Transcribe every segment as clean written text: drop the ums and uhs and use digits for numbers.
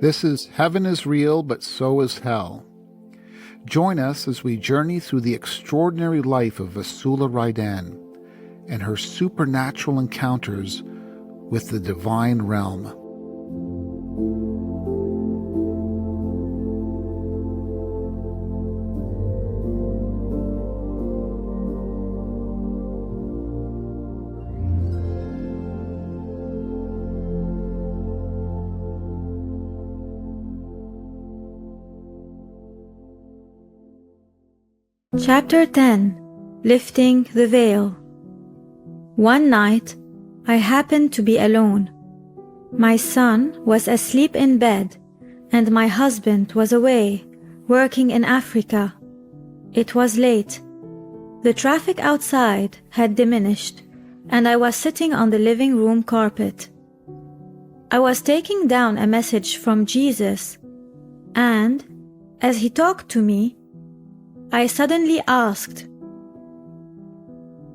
This is Heaven is Real, but So is Hell. Join us as we journey through the extraordinary life of Vassula Rydén and her supernatural encounters with the divine realm. Chapter 10. Lifting the Veil. One night, I happened to be alone. My son was asleep in bed, and my husband was away, working in Africa. It was late. The traffic outside had diminished, and I was sitting on the living room carpet. I was taking down a message from Jesus, and, as he talked to me, I suddenly asked,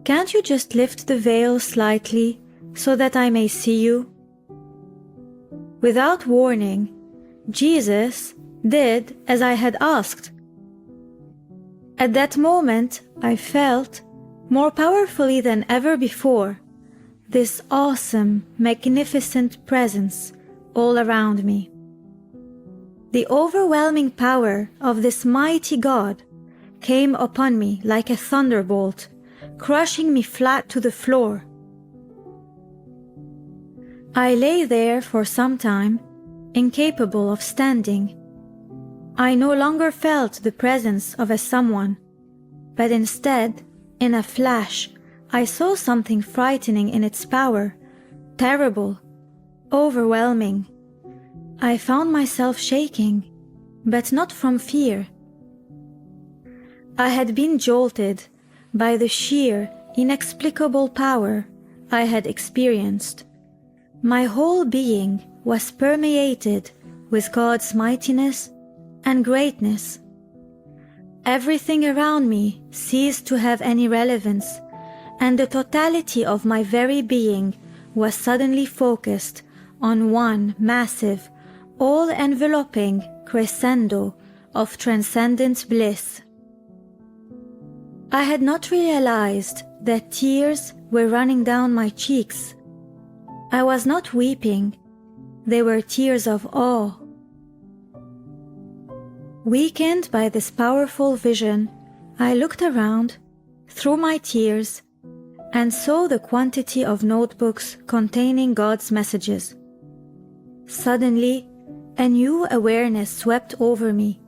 "Can't you just lift the veil slightly so that I may see you?" Without warning, Jesus did as I had asked. At that moment, I felt, more powerfully than ever before, this awesome, magnificent presence all around me. The overwhelming power of this mighty God came upon me like a thunderbolt, crushing me flat to the floor. I lay there for some time, incapable of standing. I no longer felt the presence of a someone, but instead, in a flash, I saw something frightening in its power, terrible, overwhelming. I found myself shaking, but not from fear. I had been jolted by the sheer, inexplicable power I had experienced. My whole being was permeated with God's mightiness and greatness. Everything around me ceased to have any relevance, and the totality of my very being was suddenly focused on one massive, all-enveloping crescendo of transcendent bliss. I had not realized that tears were running down my cheeks. I was not weeping. They were tears of awe. Weakened by this powerful vision, I looked around, through my tears, and saw the quantity of notebooks containing God's messages. Suddenly, a new awareness swept over me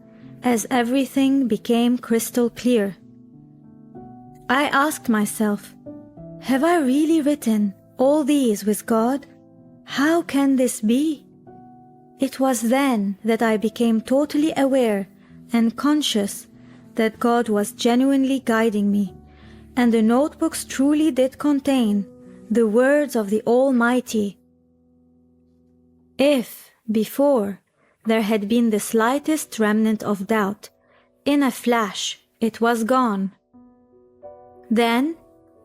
as everything became crystal clear. I asked myself, have I really written all these with God? How can this be? It was then that I became totally aware and conscious that God was genuinely guiding me, and the notebooks truly did contain the words of the Almighty. If, before, there had been the slightest remnant of doubt, in a flash it was gone. Then,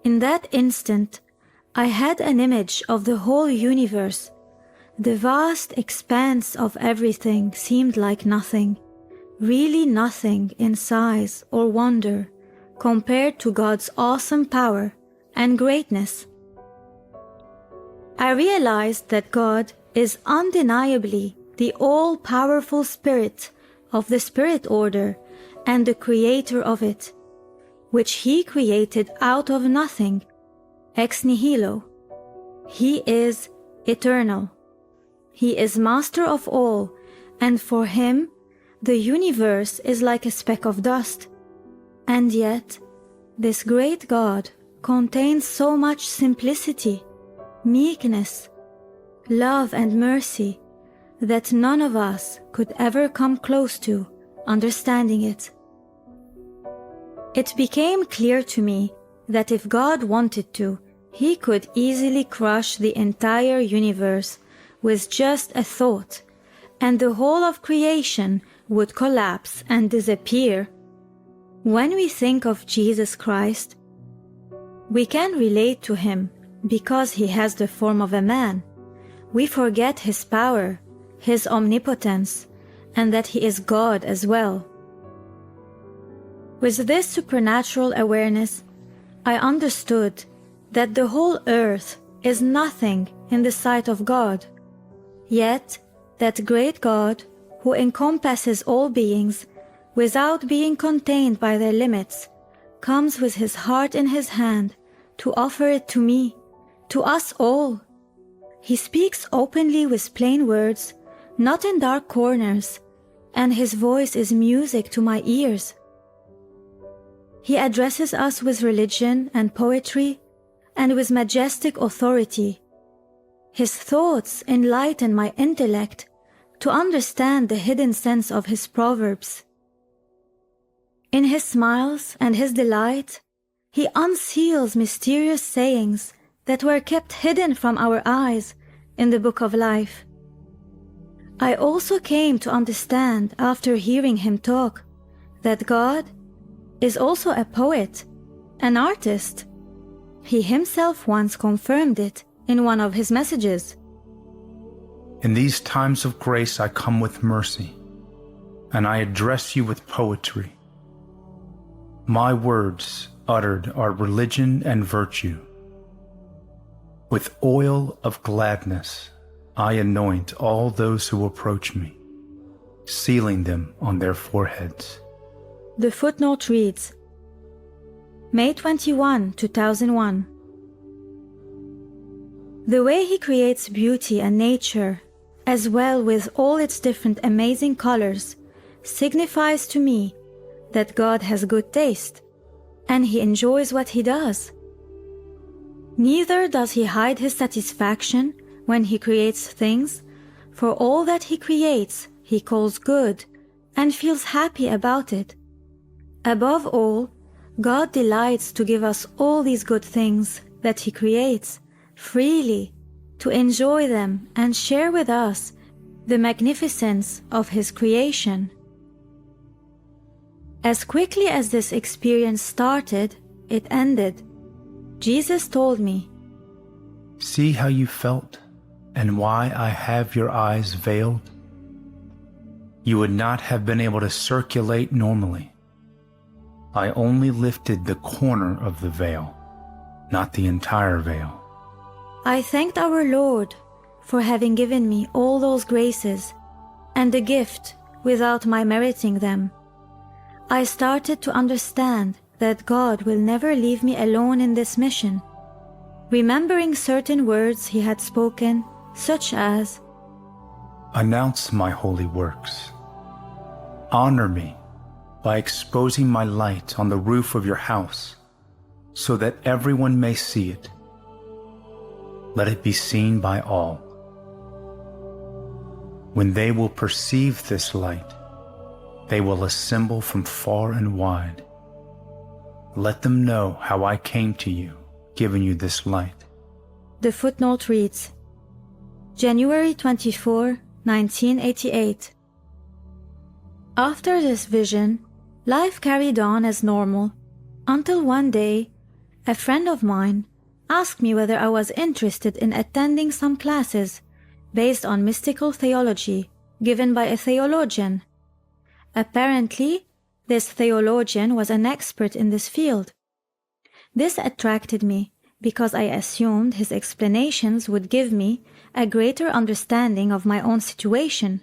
in that instant, I had an image of the whole universe. The vast expanse of everything seemed like nothing, really nothing in size or wonder, compared to God's awesome power and greatness. I realized that God is undeniably the all-powerful Spirit of the Spirit order and the creator of it, which He created out of nothing, ex nihilo. He is eternal. He is master of all, and for Him, the universe is like a speck of dust. And yet, this great God contains so much simplicity, meekness, love and mercy that none of us could ever come close to understanding it. It became clear to me that if God wanted to, He could easily crush the entire universe with just a thought, and the whole of creation would collapse and disappear. When we think of Jesus Christ, we can relate to Him because He has the form of a man. We forget His power, His omnipotence, and that He is God as well. With this supernatural awareness, I understood that the whole earth is nothing in the sight of God, yet that great God, who encompasses all beings without being contained by their limits, comes with His heart in His hand to offer it to me, to us all. He speaks openly with plain words, not in dark corners, and His voice is music to my ears. He addresses us with religion and poetry, and with majestic authority. His thoughts enlighten my intellect to understand the hidden sense of His proverbs. In His smiles and His delight, He unseals mysterious sayings that were kept hidden from our eyes in the book of life. I also came to understand, after hearing Him talk, that God is also a poet, an artist. He Himself once confirmed it in one of His messages. In these times of grace I come with mercy, and I address you with poetry. My words uttered are religion and virtue. With oil of gladness I anoint all those who approach me, sealing them on their foreheads. The footnote reads, May 21, 2001. The way He creates beauty and nature, as well with all its different amazing colors, signifies to me that God has good taste, and He enjoys what He does. Neither does He hide His satisfaction when He creates things, for all that He creates He calls good, and feels happy about it. Above all, God delights to give us all these good things that He creates, freely, to enjoy them and share with us the magnificence of His creation. As quickly as this experience started, it ended. Jesus told me, See how you felt, and why I have your eyes veiled? You would not have been able to circulate normally. I only lifted the corner of the veil, not the entire veil. I thanked our Lord for having given me all those graces and the gift without my meriting them. I started to understand that God will never leave me alone in this mission, remembering certain words He had spoken, such as, Announce my holy works. Honor me by exposing my light on the roof of your house, so that everyone may see it. Let it be seen by all. When they will perceive this light, they will assemble from far and wide. Let them know how I came to you, giving you this light. The footnote reads, January 24, 1988. After this vision, life carried on as normal, until one day, a friend of mine asked me whether I was interested in attending some classes based on mystical theology given by a theologian. Apparently, this theologian was an expert in this field. This attracted me because I assumed his explanations would give me a greater understanding of my own situation.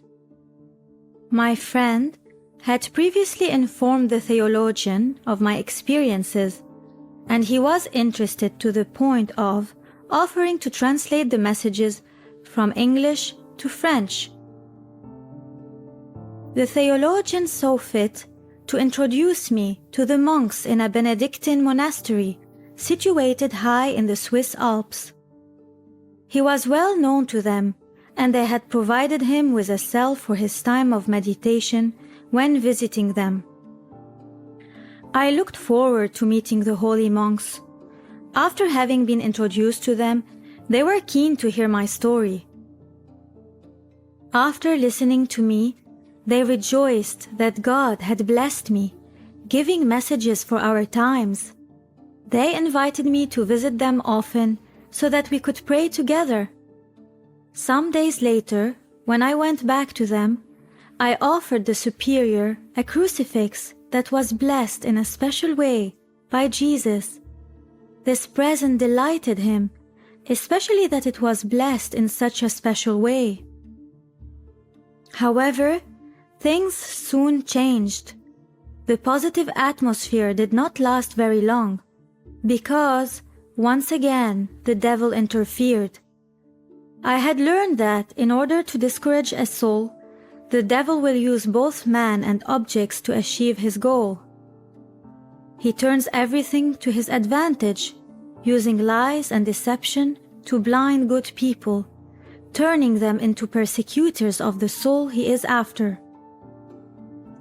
My friend had previously informed the theologian of my experiences, and he was interested to the point of offering to translate the messages from English to French. The theologian saw fit to introduce me to the monks in a Benedictine monastery situated high in the Swiss Alps. He was well known to them, and they had provided him with a cell for his time of meditation when visiting them. I looked forward to meeting the holy monks. After having been introduced to them, they were keen to hear my story. After listening to me, they rejoiced that God had blessed me, giving messages for our times. They invited me to visit them often so that we could pray together. Some days later, when I went back to them, I offered the superior a crucifix that was blessed in a special way by Jesus. This present delighted him, especially that it was blessed in such a special way. However, things soon changed. The positive atmosphere did not last very long, because, once again, the devil interfered. I had learned that in order to discourage a soul, the devil will use both man and objects to achieve his goal. He turns everything to his advantage, using lies and deception to blind good people, turning them into persecutors of the soul he is after.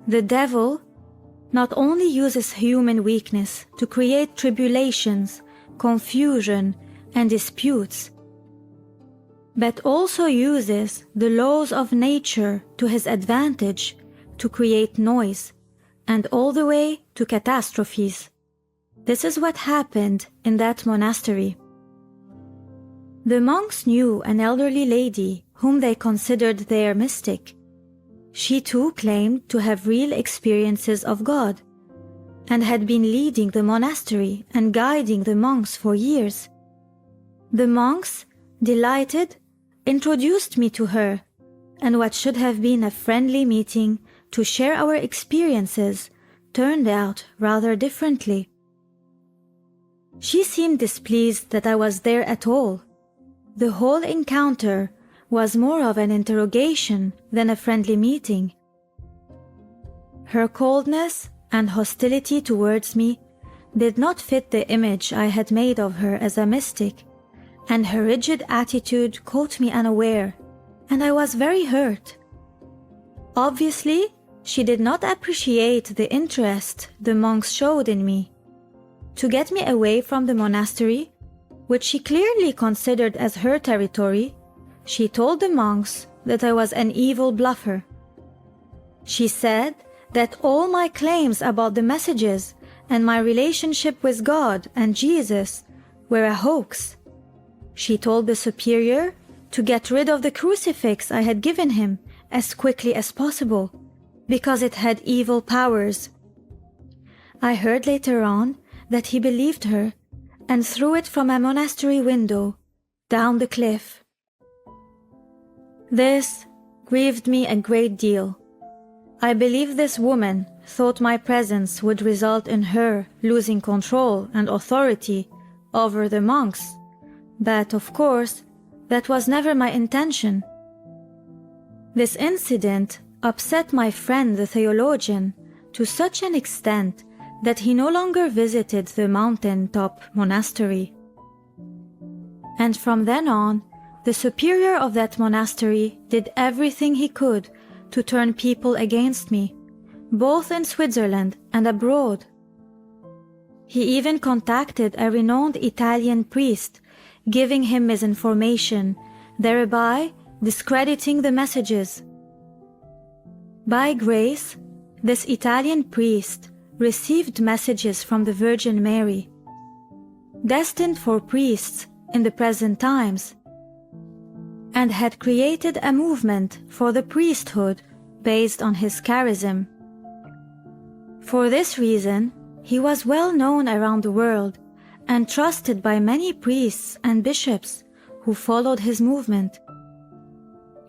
The devil not only uses human weakness to create tribulations, confusion, and disputes, but also uses the laws of nature to his advantage to create noise, and all the way to catastrophes. This is what happened in that monastery. The monks knew an elderly lady whom they considered their mystic. She too claimed to have real experiences of God, and had been leading the monastery and guiding the monks for years. The monks, delighted, introduced me to her, and what should have been a friendly meeting to share our experiences turned out rather differently. She seemed displeased that I was there at all. The whole encounter was more of an interrogation than a friendly meeting. Her coldness and hostility towards me did not fit the image I had made of her as a mystic, and her rigid attitude caught me unaware, and I was very hurt. Obviously, she did not appreciate the interest the monks showed in me. To get me away from the monastery, which she clearly considered as her territory, she told the monks that I was an evil bluffer. She said that all my claims about the messages and my relationship with God and Jesus were a hoax. She told the superior to get rid of the crucifix I had given him as quickly as possible, because it had evil powers. I heard later on that he believed her and threw it from a monastery window down the cliff. This grieved me a great deal. I believe this woman thought my presence would result in her losing control and authority over the monks, but of course, that was never my intention. This incident upset my friend the theologian to such an extent that he no longer visited the mountain-top monastery. And from then on, the superior of that monastery did everything he could to turn people against me, both in Switzerland and abroad. He even contacted a renowned Italian priest, giving him misinformation, thereby discrediting the messages. By grace, this Italian priest received messages from the Virgin Mary, destined for priests in the present times, and had created a movement for the priesthood based on his charism. For this reason, he was well known around the world and trusted by many priests and bishops who followed his movement.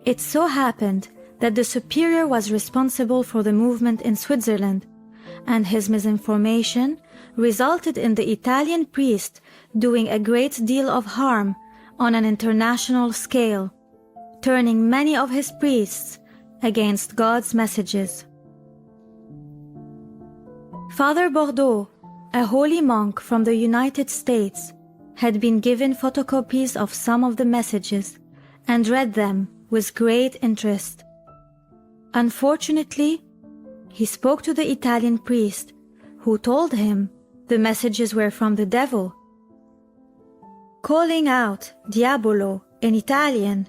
It so happened that the superior was responsible for the movement in Switzerland, and his misinformation resulted in the Italian priest doing a great deal of harm on an international scale, turning many of his priests against God's messages. Father Bordeaux, a holy monk from the United States, had been given photocopies of some of the messages and read them with great interest. Unfortunately, he spoke to the Italian priest, who told him the messages were from the devil, calling out Diabolo in Italian.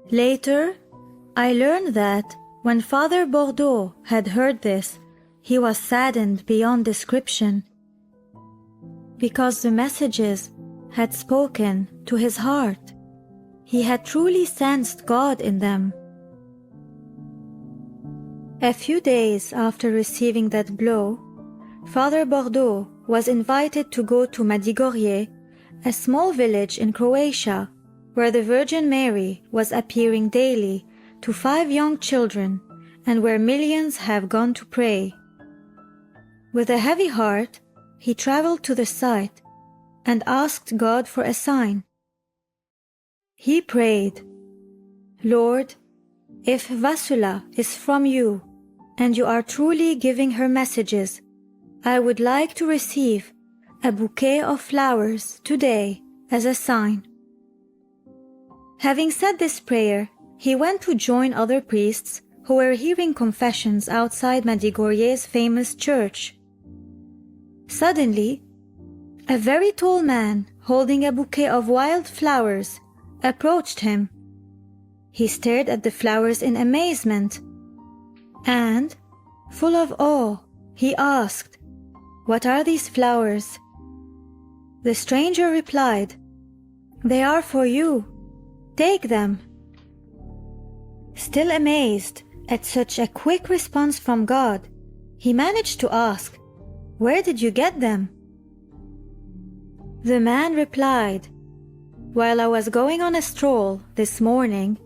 Later, I learned that when Father Bordeaux had heard this, he was saddened beyond description, because the messages had spoken to his heart. he had truly sensed God in them. A few days after receiving that blow, Father Bordeaux was invited to go to Međugorje, a small village in Croatia, where the Virgin Mary was appearing daily to 5 young children and where millions have gone to pray. With a heavy heart, he traveled to the site and asked God for a sign. He prayed, "Lord, if Vassula is from you, and you are truly giving her messages, I would like to receive a bouquet of flowers today as a sign." Having said this prayer, he went to join other priests who were hearing confessions outside Međugorje's famous church. Suddenly, a very tall man holding a bouquet of wild flowers approached him. He stared at the flowers in amazement, and, full of awe, he asked, "What are these flowers?" The stranger replied, "They are for you. Take them." Still amazed at such a quick response from God, he managed to ask, "Where did you get them?" The man replied, "While I was going on a stroll this morning,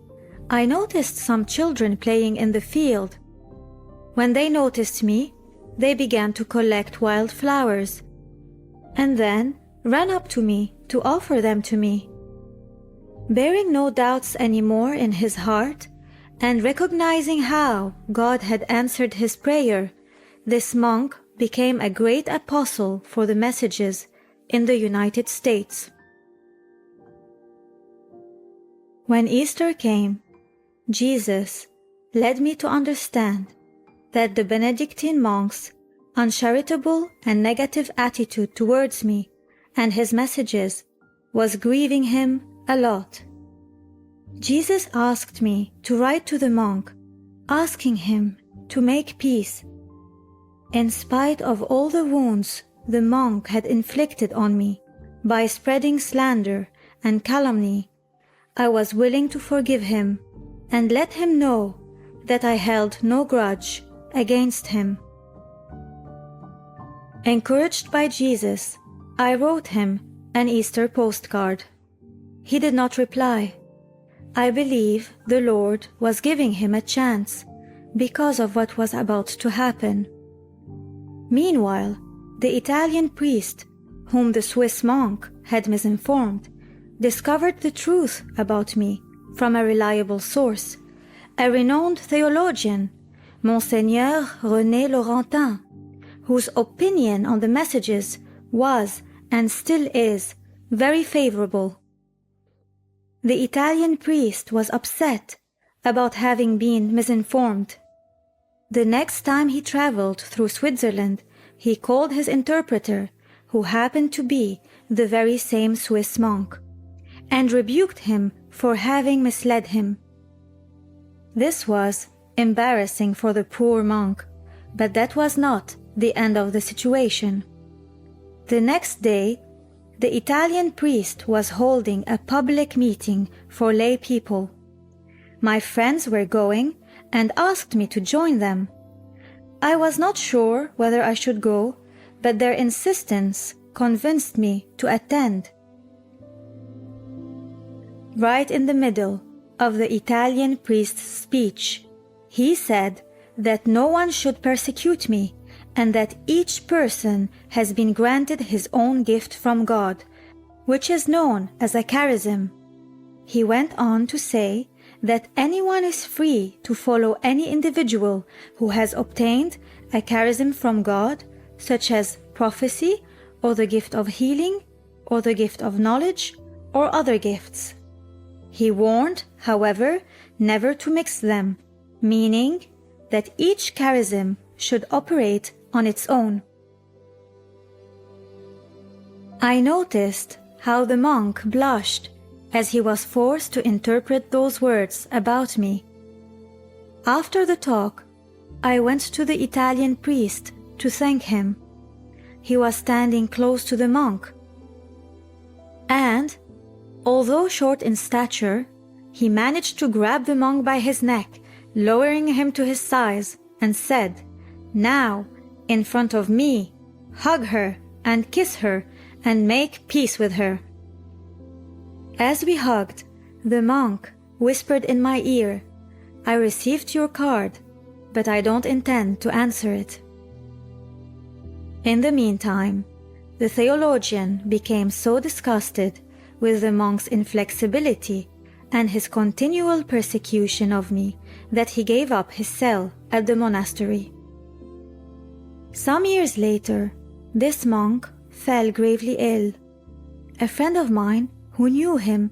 I noticed some children playing in the field. When they noticed me, they began to collect wild flowers, and then ran up to me to offer them to me." Bearing no doubts anymore in his heart, and recognizing how God had answered his prayer, this monk became a great apostle for the messages in the United States. When Easter came, Jesus led me to understand that the Benedictine monk's uncharitable and negative attitude towards me and his messages was grieving him a lot. Jesus asked me to write to the monk, asking him to make peace. In spite of all the wounds the monk had inflicted on me by spreading slander and calumny, I was willing to forgive him and let him know that I held no grudge against him. Encouraged by Jesus, I wrote him an Easter postcard. He did not reply. I believe the Lord was giving him a chance because of what was about to happen. Meanwhile, the Italian priest, whom the Swiss monk had misinformed, discovered the truth about me from a reliable source, a renowned theologian, Monseigneur René Laurentin, whose opinion on the messages was and still is very favorable. The Italian priest was upset about having been misinformed. The next time he traveled through Switzerland, he called his interpreter, who happened to be the very same Swiss monk, and rebuked him for having misled him. This was embarrassing for the poor monk, but that was not the end of the situation. The next day, the Italian priest was holding a public meeting for lay people. My friends were going and asked me to join them. I was not sure whether I should go, but their insistence convinced me to attend. Right in the middle of the Italian priest's speech, he said that no one should persecute me and that each person has been granted his own gift from God, which is known as a charism. He went on to say that anyone is free to follow any individual who has obtained a charism from God, such as prophecy, or the gift of healing, or the gift of knowledge, or other gifts. He warned, however, never to mix them, meaning that each charism should operate on its own. I noticed how the monk blushed as he was forced to interpret those words about me. After the talk, I went to the Italian priest to thank him. He was standing close to the monk, and, although short in stature he managed to grab the monk by his neck, lowering him to his size, and said, "Now, in front of me, hug her and kiss her and make peace with her." As we hugged, the monk whispered in my ear, "I received your card, but I don't intend to answer it." In the meantime, the theologian became so disgusted with the monk's inflexibility and his continual persecution of me that he gave up his cell at the monastery. Some years later, this monk fell gravely ill. A friend of mine who knew him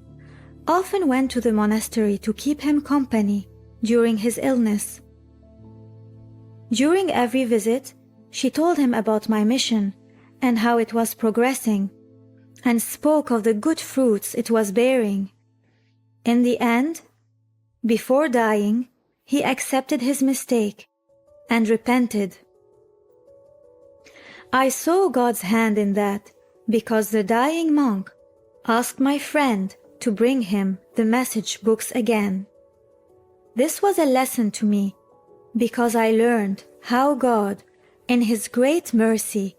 often went to the monastery to keep him company during his illness. During every visit, she told him about my mission and how it was progressing, and spoke of the good fruits it was bearing. In the end, before dying, he accepted his mistake and repented. I saw God's hand in that, because the dying monk asked my friend to bring him the message books again. This was a lesson to me, because I learned how God, in His great mercy,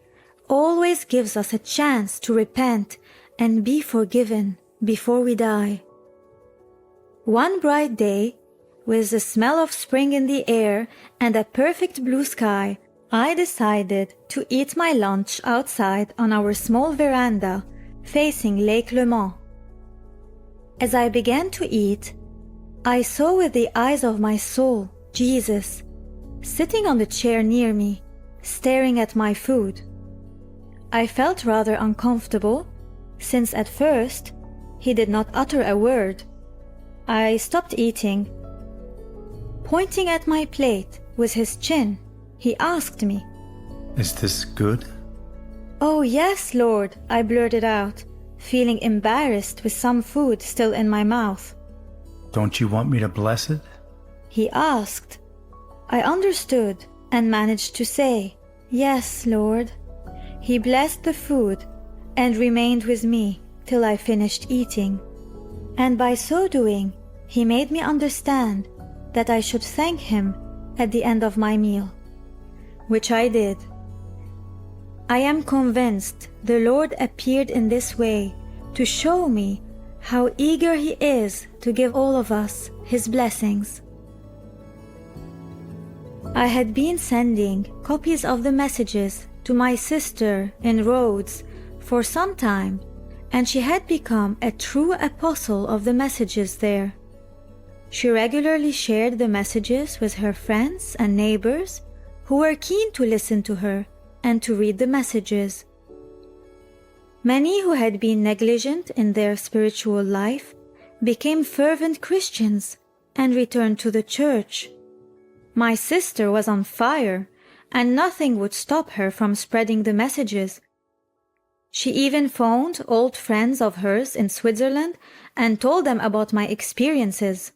always gives us a chance to repent and be forgiven before we die. One bright day, with the smell of spring in the air and a perfect blue sky, I decided to eat my lunch outside on our small veranda facing Lake Le Mans. As I began to eat, I saw with the eyes of my soul Jesus sitting on the chair near me, staring at my food. I felt rather uncomfortable, since at first he did not utter a word. I stopped eating. Pointing at my plate with his chin, he asked me, "Is this good?" "Oh yes, Lord," I blurted out, feeling embarrassed with some food still in my mouth. "Don't you want me to bless it?" He asked. I understood and managed to say, "Yes, Lord." He blessed the food and remained with me till I finished eating. And by so doing, he made me understand that I should thank him at the end of my meal, which I did. I am convinced the Lord appeared in this way to show me how eager he is to give all of us his blessings. I had been sending copies of the messages to my sister in Rhodes for some time, and she had become a true apostle of the messages there. She regularly shared the messages with her friends and neighbors who were keen to listen to her and to read the messages. Many who had been negligent in their spiritual life became fervent Christians and returned to the church. My sister was on fire, and nothing would stop her from spreading the messages. She even phoned old friends of hers in Switzerland and told them about my experiences.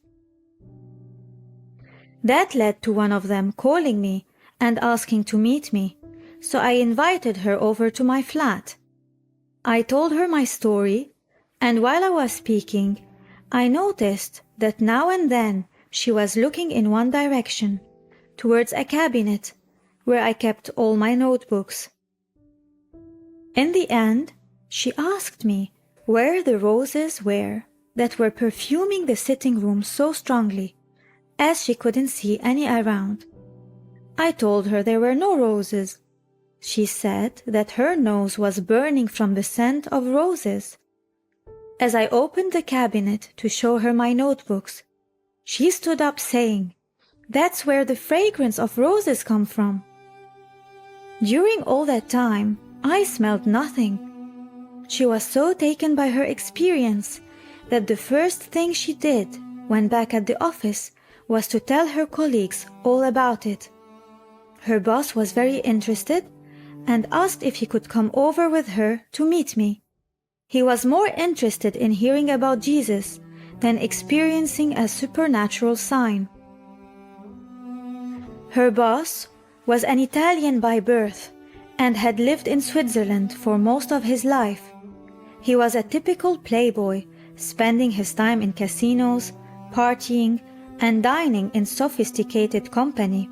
That led to one of them calling me and asking to meet me, so I invited her over to my flat. I told her my story, and while I was speaking, I noticed that now and then she was looking in one direction, towards a cabinet where I kept all my notebooks. In the end, she asked me where the roses were that were perfuming the sitting room so strongly, as she couldn't see any around. I told her there were no roses. She said that her nose was burning from the scent of roses. As I opened the cabinet to show her my notebooks, she stood up saying, "That's where the fragrance of roses come from." During all that time, I smelled nothing. She was so taken by her experience that the first thing she did when back at the office was to tell her colleagues all about it. Her boss was very interested and asked if he could come over with her to meet me. He was more interested in hearing about Jesus than experiencing a supernatural sign. Her boss was an Italian by birth and had lived in Switzerland for most of his life. He was a typical playboy, spending his time in casinos, partying, and dining in sophisticated company.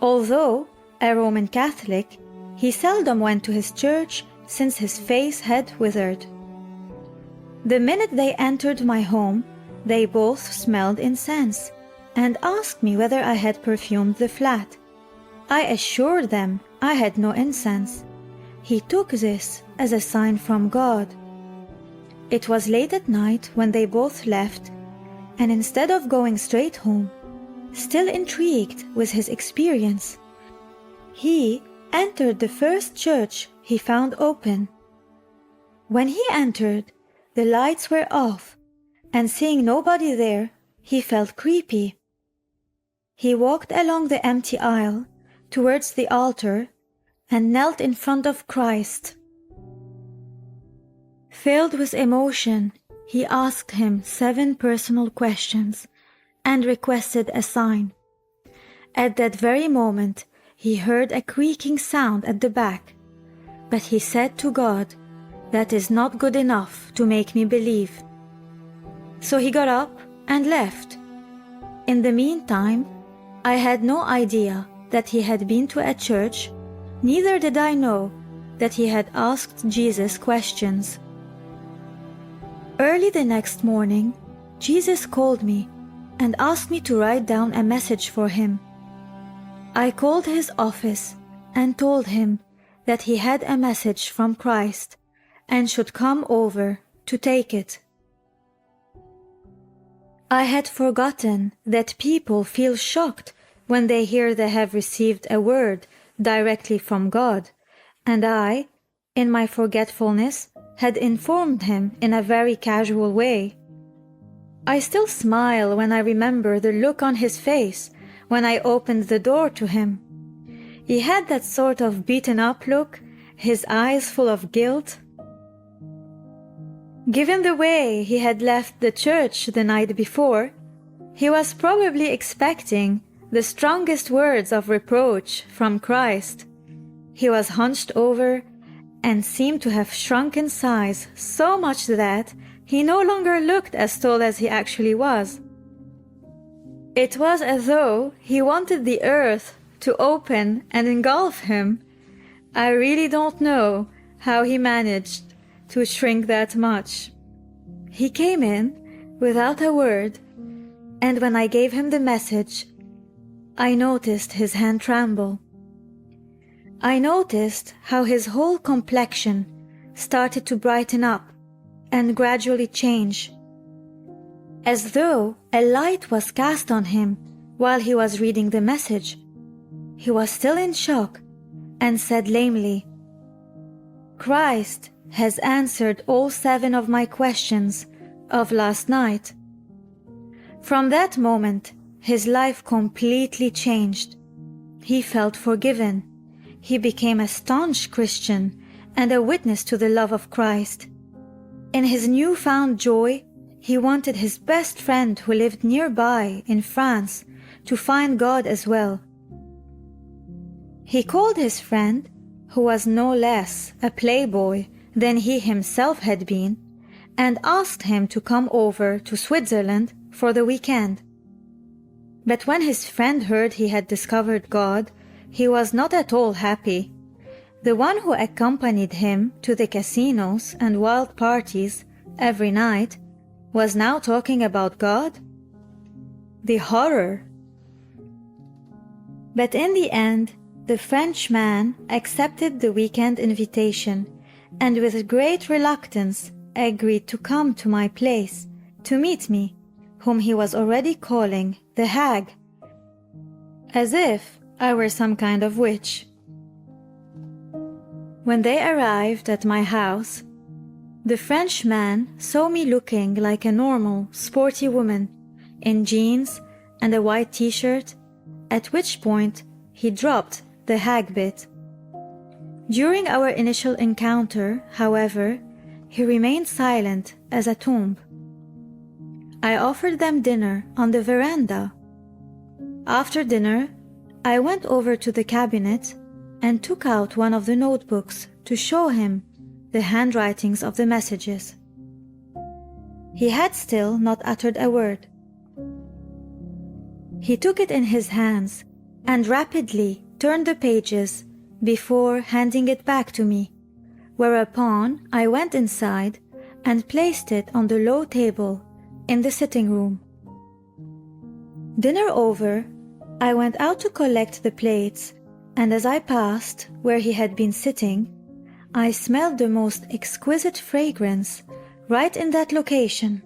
Although a Roman Catholic, he seldom went to his church since his face had withered. The minute they entered my home, they both smelled incense and asked me whether I had perfumed the flat. I assured them I had no incense. He took this as a sign from God. It was late at night when they both left, and instead of going straight home, still intrigued with his experience, he entered the first church he found open. When he entered, the lights were off, and seeing nobody there, he felt creepy. He walked along the empty aisle towards the altar and knelt in front of Christ. Filled with emotion, he asked him 7 personal questions and requested a sign. At that very moment, he heard a creaking sound at the back, but he said to God, "That is not good enough to make me believe." So he got up and left. In the meantime, I had no idea that he had been to a church, neither did I know that he had asked Jesus questions. Early the next morning, Jesus called me and asked me to write down a message for him. I called his office and told him that he had a message from Christ and should come over to take it. I had forgotten that people feel shocked when they hear they have received a word directly from God, and I, in my forgetfulness, had informed him in a very casual way. I still smile when I remember the look on his face when I opened the door to him. He had that sort of beaten-up look, his eyes full of guilt. Given the way he had left the church the night before, he was probably expecting the strongest words of reproach from Christ. He was hunched over and seemed to have shrunk in size so much that he no longer looked as tall as he actually was. It was as though he wanted the earth to open and engulf him. I really don't know how he managed to shrink that much. He came in without a word, and when I gave him the message, I noticed his hand tremble. I noticed how his whole complexion started to brighten up and gradually change, as though a light was cast on him while he was reading the message. He was still in shock and said lamely, "Christ has answered all 7 of my questions of last night." From that moment, his life completely changed. He felt forgiven. He became a staunch Christian and a witness to the love of Christ. In his newfound joy, he wanted his best friend who lived nearby in France to find God as well. He called his friend, who was no less a playboy than he himself had been, and asked him to come over to Switzerland for the weekend. But when his friend heard he had discovered God, he was not at all happy. The one who accompanied him to the casinos and wild parties every night was now talking about God? The horror! But in the end, the Frenchman accepted the weekend invitation and with great reluctance agreed to come to my place to meet me, whom he was already calling the hag, as if I were some kind of witch. When they arrived at my house, the Frenchman saw me looking like a normal, sporty woman in jeans and a white t-shirt, at which point he dropped the hag bit. During our initial encounter, however, he remained silent as a tomb. I offered them dinner on the veranda. After dinner, I went over to the cabinet and took out one of the notebooks to show him the handwritings of the messages. He had still not uttered a word. He took it in his hands and rapidly turned the pages before handing it back to me, whereupon I went inside and placed it on the low table in the sitting room. Dinner over, I went out to collect the plates, and as I passed where he had been sitting, I smelled the most exquisite fragrance right in that location.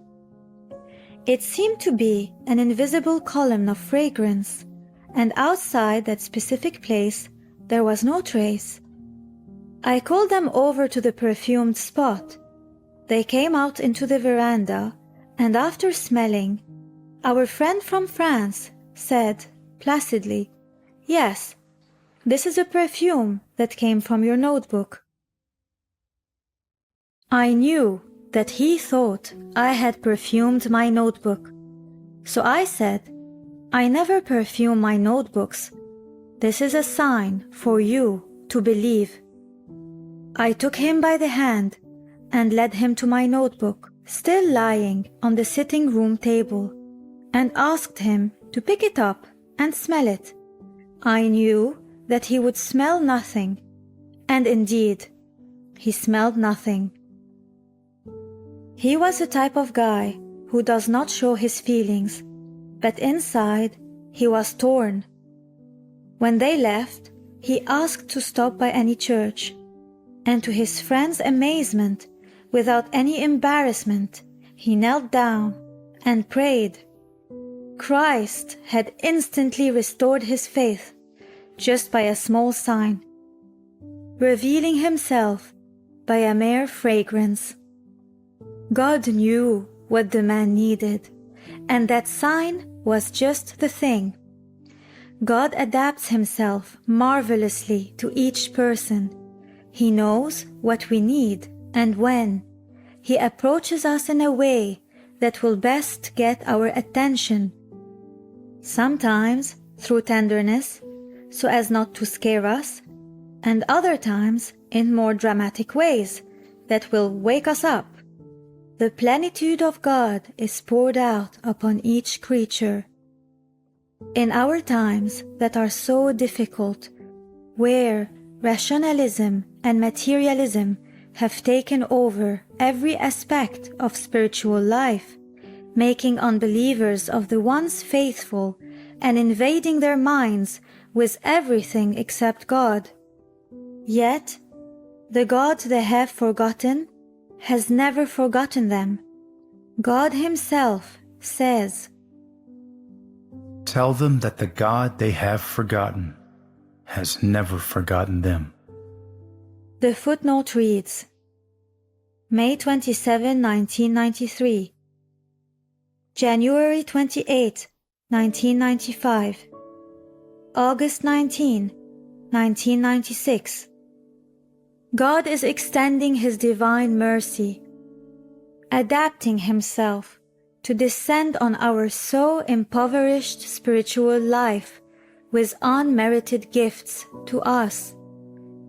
It seemed to be an invisible column of fragrance, and outside that specific place there was no trace. I called them over to the perfumed spot. They came out into the veranda, and after smelling, our friend from France said placidly, "Yes, this is a perfume that came from your notebook." I knew that he thought I had perfumed my notebook, so I said, "I never perfume my notebooks. This is a sign for you to believe." I took him by the hand and led him to my notebook, still lying on the sitting room table, and asked him to pick it up and smell it. I knew that he would smell nothing, and indeed, he smelled nothing. He was the type of guy who does not show his feelings, but inside he was torn. When they left, he asked to stop by any church, and to his friend's amazement, without any embarrassment, he knelt down and prayed. Christ had instantly restored his faith just by a small sign, revealing himself by a mere fragrance. God knew what the man needed, and that sign was just the thing. God adapts himself marvelously to each person. He knows what we need and when. He approaches us in a way that will best get our attention, sometimes through tenderness, so as not to scare us, and other times in more dramatic ways that will wake us up. The plenitude of God is poured out upon each creature. In our times that are so difficult, where rationalism and materialism have taken over every aspect of spiritual life, making unbelievers of the once faithful and invading their minds with everything except God. Yet, the God they have forgotten has never forgotten them. God himself says, "Tell them that the God they have forgotten has never forgotten them." The footnote reads, May 27, 1993, January 28, 1995, August 19, 1996. God is extending his divine mercy, adapting himself to descend on our so impoverished spiritual life with unmerited gifts to us.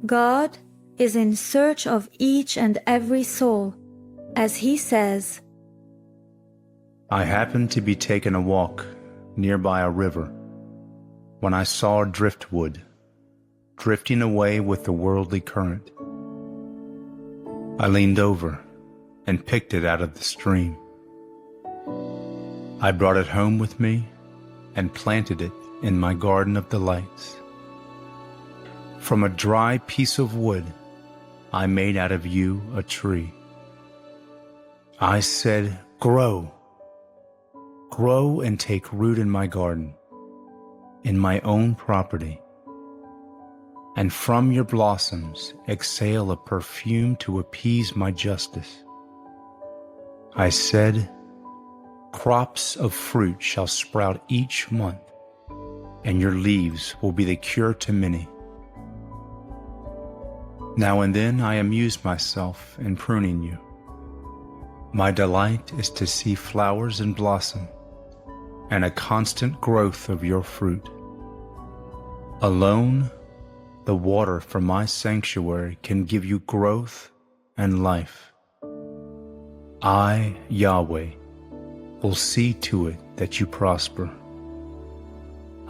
God is in search of each and every soul, as he says, I happened to be taking a walk nearby a river when I saw driftwood drifting away with the worldly current. I leaned over and picked it out of the stream. I brought it home with me and planted it in my garden of delights. From a dry piece of wood, I made out of you a tree. I said, grow, grow and take root in my garden, in my own property, and from your blossoms exhale a perfume to appease my justice. I said, crops of fruit shall sprout each month, and your leaves will be the cure to many. Now and then I amuse myself in pruning you. My delight is to see flowers and blossom, and a constant growth of your fruit. Alone, the water from my sanctuary can give you growth and life. I, Yahweh, will see to it that you prosper.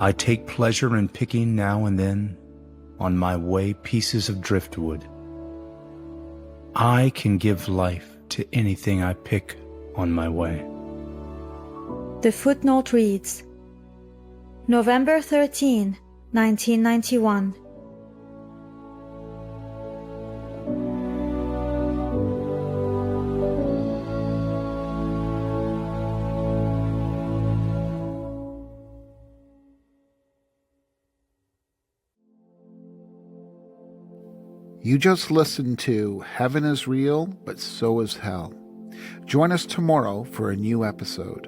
I take pleasure in picking now and then on my way pieces of driftwood. I can give life to anything I pick on my way. The footnote reads, November 13, 1991. You just listened to Heaven is Real, but So is Hell. Join us tomorrow for a new episode.